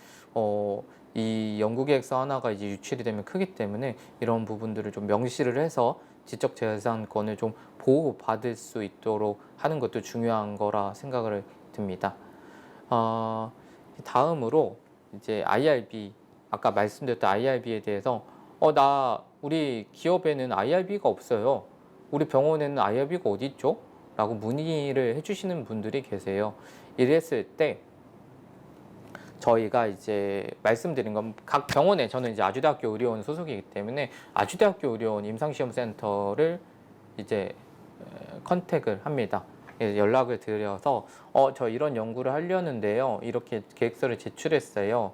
이 연구계획서 하나가 이제 유출이 되면 크기 때문에 이런 부분들을 좀 명시를 해서 지적재산권을 좀 보호받을 수 있도록 하는 것도 중요한 거라 생각을 듭니다. 다음으로 이제 IRB, 아까 말씀드렸던 IRB에 대해서 우리 기업에는 IRB가 없어요. 우리 병원에는 IRB가 어디 있죠? 라고 문의를 해주시는 분들이 계세요. 이랬을 때 저희가 이제 말씀드린 건 각 병원에, 저는 이제 아주대학교 의료원 소속이기 때문에 아주대학교 의료원 임상시험센터를 이제 컨택을 합니다. 연락을 드려서 저 이런 연구를 하려는데요, 이렇게 계획서를 제출했어요.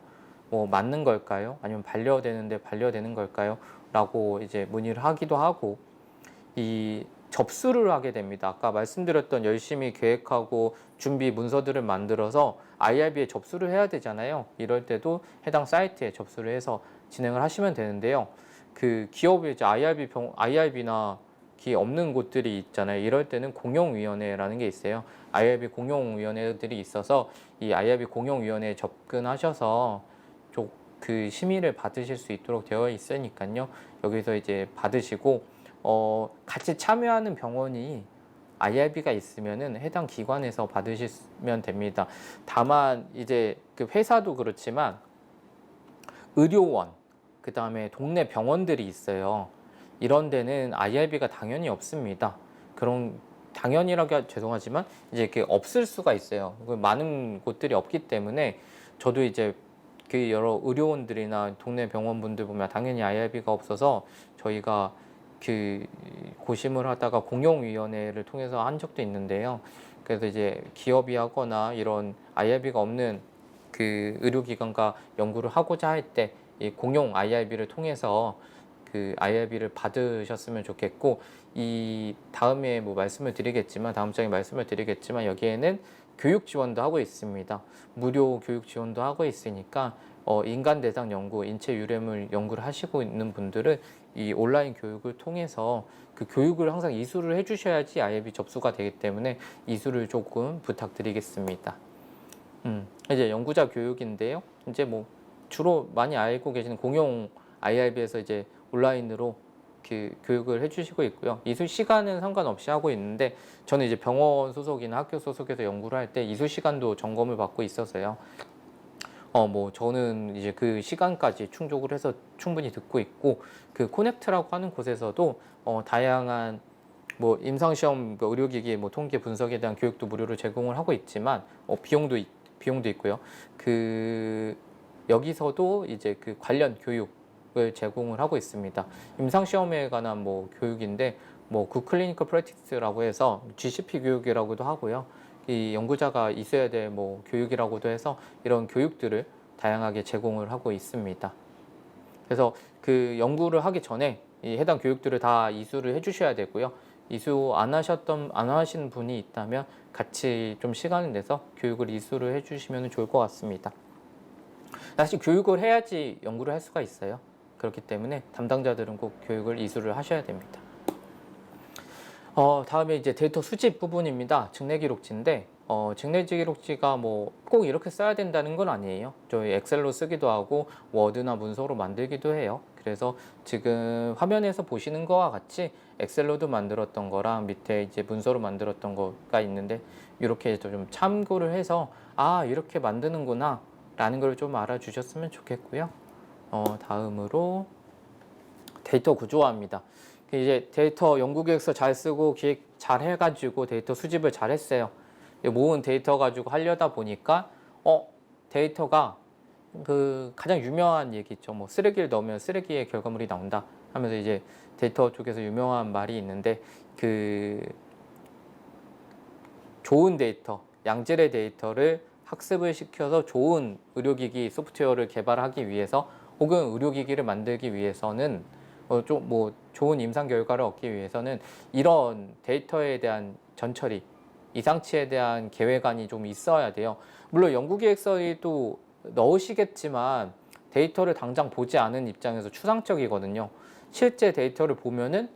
뭐 맞는 걸까요? 아니면 반려되는 걸까요? 라고 이제 문의를 하기도 하고, 이 접수를 하게 됩니다. 아까 말씀드렸던 열심히 계획하고 준비 문서들을 만들어서 IRB에 접수를 해야 되잖아요. 이럴 때도 해당 사이트에 접수를 해서 진행을 하시면 되는데요. 그 기업이 이제 IRB나 기 없는 곳들이 있잖아요. 이럴 때는 공용위원회라는 게 있어요. IRB 공용위원회들이 있어서 이 IRB 공용위원회에 접근하셔서 그 심의를 받으실 수 있도록 되어 있으니까요. 여기서 이제 받으시고 같이 참여하는 병원이 IRB가 있으면은 해당 기관에서 받으시면 됩니다. 다만 이제 그 회사도 그렇지만 의료원, 그 다음에 동네 병원들이 있어요. 이런 데는 IRB가 당연히 없습니다. 그런 당연이라고 죄송하지만 이제 이렇게 없을 수가 있어요. 많은 곳들이 없기 때문에 저도 이제 그 여러 의료원들이나 동네 병원분들 보면 당연히 IRB가 없어서 저희가 그 고심을 하다가 공용위원회를 통해서 한 적도 있는데요. 그래서 이제 기업이 하거나 이런 IRB가 없는 그 의료기관과 연구를 하고자 할 때 이 공용 IRB를 통해서 그 IRB를 받으셨으면 좋겠고, 이 다음에 뭐 말씀을 드리겠지만 다음 장에 말씀을 드리겠지만 여기에는 교육 지원도 하고 있습니다. 무료 교육 지원도 하고 있으니까 인간 대상 연구, 인체 유래물 연구를 하시고 있는 분들은 이 온라인 교육을 통해서 그 교육을 항상 이수를 해주셔야지 IRB 접수가 되기 때문에 이수를 조금 부탁드리겠습니다. 이제 연구자 교육인데요. 이제 뭐 주로 많이 알고 계시는 공용 IRB에서 이제 온라인으로 그 교육을 해주시고 있고요. 이수 시간은 상관없이 하고 있는데 저는 이제 병원 소속이나 학교 소속에서 연구를 할 때 이수 시간도 점검을 받고 있어서요. 뭐 저는 이제 그 시간까지 충족을 해서 충분히 듣고 있고, 그 코넥트라고 하는 곳에서도 다양한 뭐 임상시험, 의료기기 뭐 통계 분석에 대한 교육도 무료로 제공을 하고 있지만 비용도 있고요. 그 여기서도 이제 그 관련 교육을 제공을 하고 있습니다. 임상시험에 관한 뭐 교육인데 뭐 굿클리니컬 프랙티스라고 해서 GCP 교육이라고도 하고요. 이 연구자가 있어야 될 뭐 교육이라고도 해서 이런 교육들을 다양하게 제공을 하고 있습니다. 그래서 그 연구를 하기 전에 이 해당 교육들을 다 이수를 해주셔야 되고요. 이수 안 하신 분이 있다면 같이 좀 시간을 내서 교육을 이수를 해주시면 좋을 것 같습니다. 사실 교육을 해야지 연구를 할 수가 있어요. 그렇기 때문에 담당자들은 꼭 교육을 이수를 하셔야 됩니다. 다음에 이제 데이터 수집 부분입니다. 직내 기록지인데 직내 기록지가 뭐 꼭 이렇게 써야 된다는 건 아니에요. 저희 엑셀로 쓰기도 하고 워드나 문서로 만들기도 해요. 그래서 지금 화면에서 보시는 거와 같이 엑셀로도 만들었던 거랑 밑에 이제 문서로 만들었던 거가 있는데 이렇게 좀 참고를 해서 이렇게 만드는구나 라는 걸 좀 알아주셨으면 좋겠고요. 다음으로 데이터 구조화입니다. 이제 데이터 연구계획서 잘 쓰고 기획 잘 해가지고 데이터 수집을 잘 했어요. 모은 데이터 가지고 하려다 보니까 데이터가 그 가장 유명한 얘기 있죠. 뭐 쓰레기를 넣으면 쓰레기의 결과물이 나온다 하면서 이제 데이터 쪽에서 유명한 말이 있는데, 그 좋은 데이터, 양질의 데이터를 학습을 시켜서 좋은 의료기기 소프트웨어를 개발하기 위해서 혹은 의료기기를 만들기 위해서는 좀 뭐 좋은 임상 결과를 얻기 위해서는 이런 데이터에 대한 전처리, 이상치에 대한 계획안이 좀 있어야 돼요. 물론 연구계획서에도 넣으시겠지만 데이터를 당장 보지 않은 입장에서 추상적이거든요. 실제 데이터를 보면은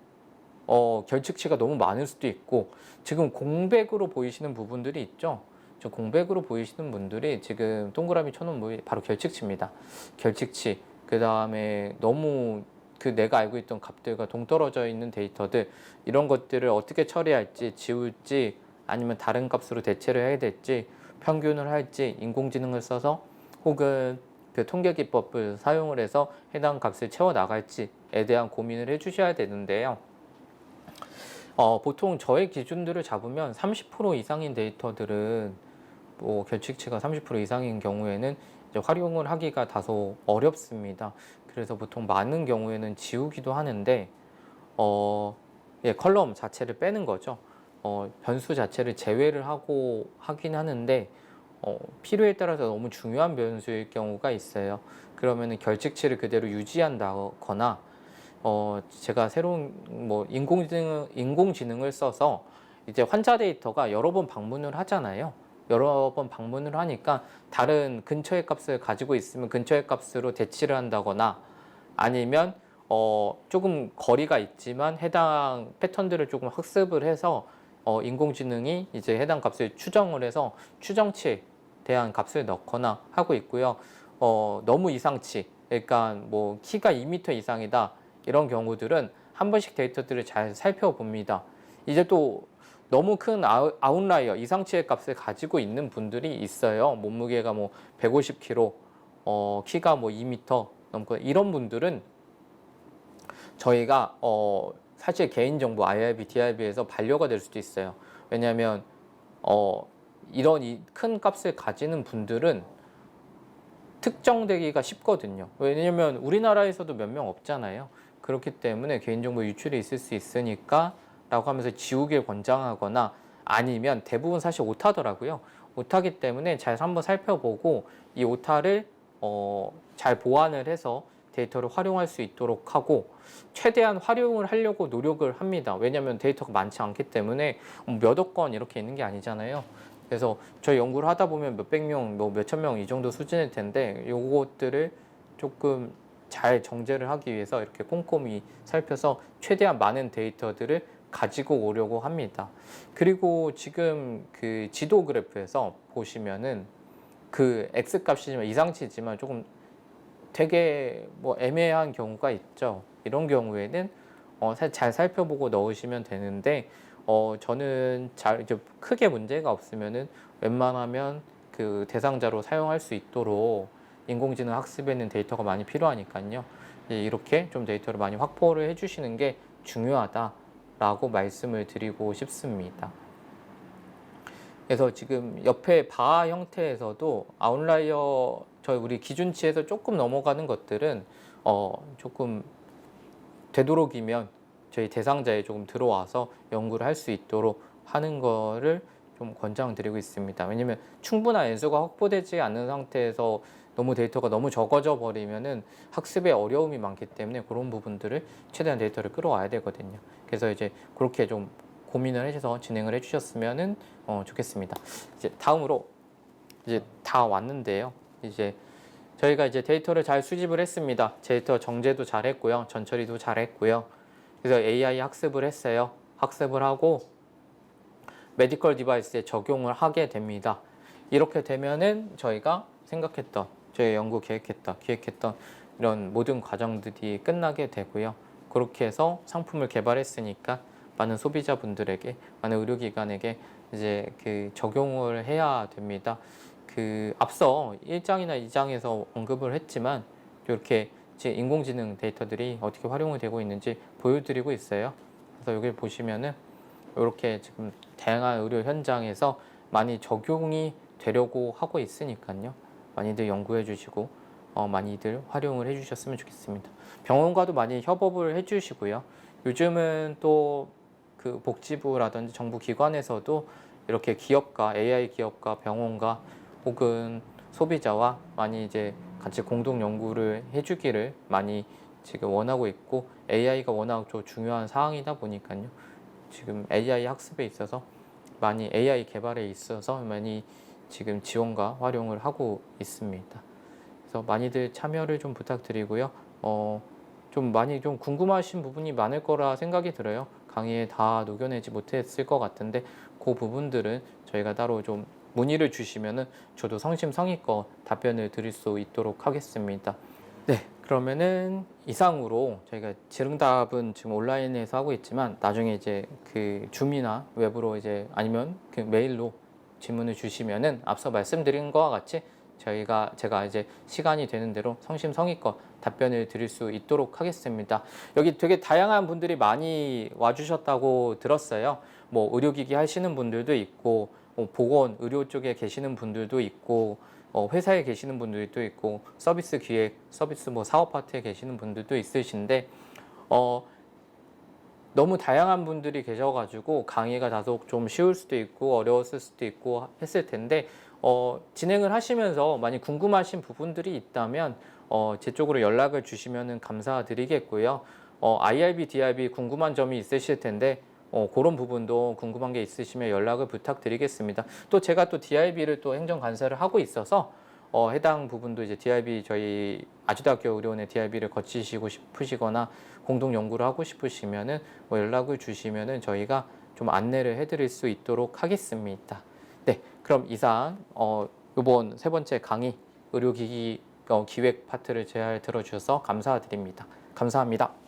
결측치가 너무 많을 수도 있고, 지금 공백으로 보이시는 부분들이 있죠. 저 공백으로 보이시는 분들이 지금 동그라미 쳐놓은 부분이 바로 결측치입니다. 결측치, 그 다음에 너무 그 내가 알고 있던 값들과 동떨어져 있는 데이터들, 이런 것들을 어떻게 처리할지, 지울지 아니면 다른 값으로 대체를 해야 될지, 평균을 할지, 인공지능을 써서 혹은 그 통계 기법을 사용을 해서 해당 값을 채워 나갈지에 대한 고민을 해주셔야 되는데요. 보통 저의 기준들을 잡으면 30% 이상인 데이터들은 뭐 결측치가 30% 이상인 경우에는 이제 활용을 하기가 다소 어렵습니다. 그래서 보통 많은 경우에는 지우기도 하는데 컬럼 자체를 빼는 거죠. 변수 자체를 제외를 하고 하긴 하는데 필요에 따라서 너무 중요한 변수일 경우가 있어요. 그러면은 결측치를 그대로 유지한다거나 제가 새로운 뭐 인공지능을 써서 이제 환자 데이터가 여러 번 방문을 하잖아요. 여러 번 방문을 하니까 다른 근처의 값을 가지고 있으면 근처의 값으로 대치를 한다거나 아니면 조금 거리가 있지만 해당 패턴들을 조금 학습을 해서 인공지능이 이제 해당 값을 추정을 해서 추정치에 대한 값을 넣거나 하고 있고요. 너무 이상치, 그러니까 뭐 키가 2m 이상이다 이런 경우들은 한 번씩 데이터들을 잘 살펴봅니다. 이제 또 너무 큰 아웃라이어, 이상치의 값을 가지고 있는 분들이 있어요. 몸무게가 뭐 150kg, 키가 뭐 2m 넘고 이런 분들은 저희가 사실 개인정보 IRB, DRB에서 반려가 될 수도 있어요. 왜냐하면 이런 큰 값을 가지는 분들은 특정되기가 쉽거든요. 왜냐면 우리나라에서도 몇 명 없잖아요. 그렇기 때문에 개인정보 유출이 있을 수 있으니까 라고 하면서 지우길 권장하거나 아니면 대부분 사실 오타더라고요. 오타기 때문에 잘 한번 살펴보고 이 오타를 잘 보완을 해서 데이터를 활용할 수 있도록 하고 최대한 활용을 하려고 노력을 합니다. 왜냐하면 데이터가 많지 않기 때문에 몇 억 건 이렇게 있는 게 아니잖아요. 그래서 저희 연구를 하다 보면 몇백 명, 뭐 몇천 명 이 정도 수준일 텐데 요것들을 조금 잘 정제를 하기 위해서 이렇게 꼼꼼히 살펴서 최대한 많은 데이터들을 가지고 오려고 합니다. 그리고 지금 그 지도 그래프에서 보시면은 그 X 값이지만 이상치지만 조금 되게 뭐 애매한 경우가 있죠. 이런 경우에는 잘 살펴보고 넣으시면 되는데 저는 잘 이제 크게 문제가 없으면은 웬만하면 그 대상자로 사용할 수 있도록 인공지능 학습에는 데이터가 많이 필요하니까요. 이렇게 좀 데이터를 많이 확보를 해주시는 게 중요하다라고 말씀을 드리고 싶습니다. 그래서 지금 옆에 바 형태에서도 아웃라이어 우리 기준치에서 조금 넘어가는 것들은 조금 되도록이면 저희 대상자에 조금 들어와서 연구를 할 수 있도록 하는 거를 좀 권장드리고 있습니다. 왜냐면 충분한 연수가 확보되지 않는 상태에서 너무 데이터가 너무 적어져 버리면은 학습에 어려움이 많기 때문에 그런 부분들을 최대한 데이터를 끌어와야 되거든요. 그래서 이제 그렇게 좀 고민을 해서 진행을 해주셨으면은 좋겠습니다. 이제 다음으로 이제 다 왔는데요. 이제 저희가 이제 데이터를 잘 수집을 했습니다. 데이터 정제도 잘 했고요. 전처리도 잘 했고요. 그래서 AI 학습을 했어요. 학습을 하고 메디컬 디바이스에 적용을 하게 됩니다. 이렇게 되면은 저희가 생각했던, 저희 연구 기획했던 이런 모든 과정들이 끝나게 되고요. 그렇게 해서 상품을 개발했으니까 많은 소비자분들에게, 많은 의료기관에게 이제 그 적용을 해야 됩니다. 그 앞서 1장이나 2장에서 언급을 했지만 이렇게 제 인공지능 데이터들이 어떻게 활용이 되고 있는지 보여드리고 있어요. 그래서 여기 보시면은 이렇게 지금 다양한 의료 현장에서 많이 적용이 되려고 하고 있으니까요. 많이들 연구해 주시고 많이들 활용을 해 주셨으면 좋겠습니다. 병원과도 많이 협업을 해 주시고요. 요즘은 또 그 복지부라든지 정부 기관에서도 이렇게 기업과 AI 기업과 병원과 혹은 소비자와 많이 이제 같이 공동 연구를 해주기를 많이 지금 원하고 있고 AI가 워낙 좀 중요한 사항이다 보니까요. 지금 AI 학습에 있어서 많이 AI 개발에 있어서 많이 지금 지원과 활용을 하고 있습니다. 그래서 많이들 참여를 좀 부탁드리고요. 좀 많이 좀 궁금하신 부분이 많을 거라 생각이 들어요. 강의에 다 녹여내지 못했을 것 같은데 그 부분들은 저희가 따로 좀 문의를 주시면은 저도 성심성의껏 답변을 드릴 수 있도록 하겠습니다. 네, 그러면은 이상으로 저희가 질응답은 지금 온라인에서 하고 있지만 나중에 이제 그 줌이나 웹으로 이제 아니면 그 메일로 질문을 주시면은 앞서 말씀드린 것과 같이 제가 이제 시간이 되는 대로 성심성의껏 답변을 드릴 수 있도록 하겠습니다. 여기 되게 다양한 분들이 많이 와주셨다고 들었어요. 뭐 의료기기 하시는 분들도 있고 보건 의료 쪽에 계시는 분들도 있고 회사에 계시는 분들도 있고 서비스 기획, 서비스 뭐 사업 파트에 계시는 분들도 있으신데 너무 다양한 분들이 계셔가지고 강의가 다소 좀 쉬울 수도 있고 어려웠을 수도 있고 했을 텐데 진행을 하시면서 많이 궁금하신 부분들이 있다면 제 쪽으로 연락을 주시면 감사드리겠고요. IRB, DRB 궁금한 점이 있으실 텐데 그런 부분도 궁금한 게 있으시면 연락을 부탁드리겠습니다. 또 제가 또 DRB를 또 행정 간사를 하고 있어서 해당 부분도 이제 DRB 저희 아주대학교 의료원의 DRB를 거치시고 싶으시거나 공동 연구를 하고 싶으시면은 뭐 연락을 주시면은 저희가 좀 안내를 해드릴 수 있도록 하겠습니다. 네, 그럼 이상 이번 세 번째 강의 의료기기 기획 파트를 잘 들어주셔서 감사드립니다. 감사합니다.